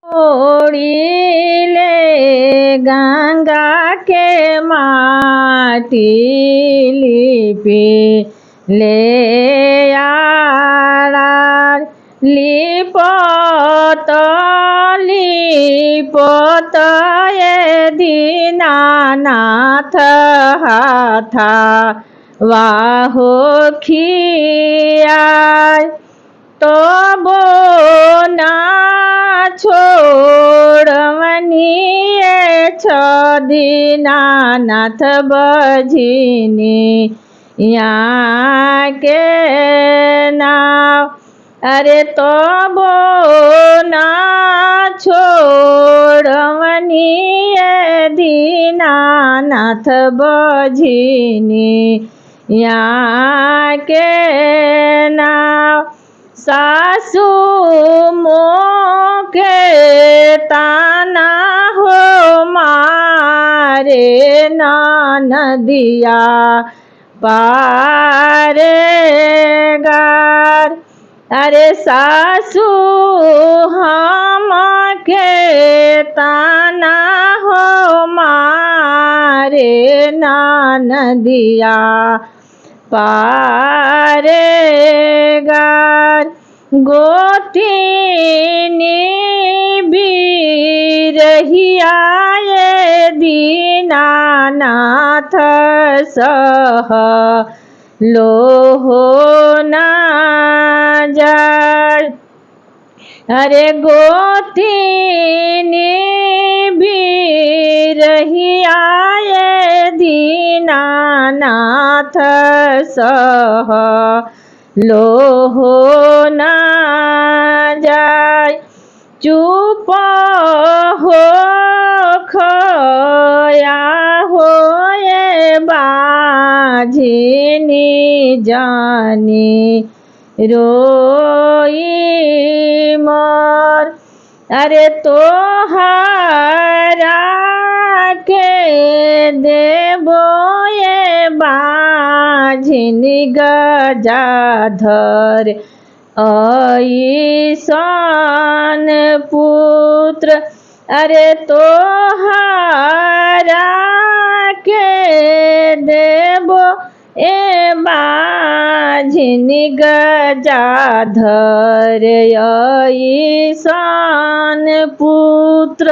ओढ़िले गंगा के माटी लिपि ले आरार लिपत लिपत ये दीनानाथ हाथा वाहो खियाय तो बो ना छोड़वनिए छ दीनानाथ बझिनी यहाँ के नाव अरे तो बो ना छोड़वनिए दीनानाथ बझिनी यहाँ के नाव सासू मोके ताना हो मारे नदिया पारे गार अरे सासू हमके ताना हो मारे नदिया पारे गार गोतिनी बिरहिया ये दीनानाथ सह लोहो ना जाय अरे गोतिनी बिरहिया ये दीनानाथ सह लोहो ना जाय चुप हो खोया हो ये बाझिनी जानी रोई मोर अरे तोहरा के देबो ये बाझिनी गजाधर ऐसन पुत्र अरे तोहरा के देबो ए बाझिनी गजाधर ऐसन पुत्र।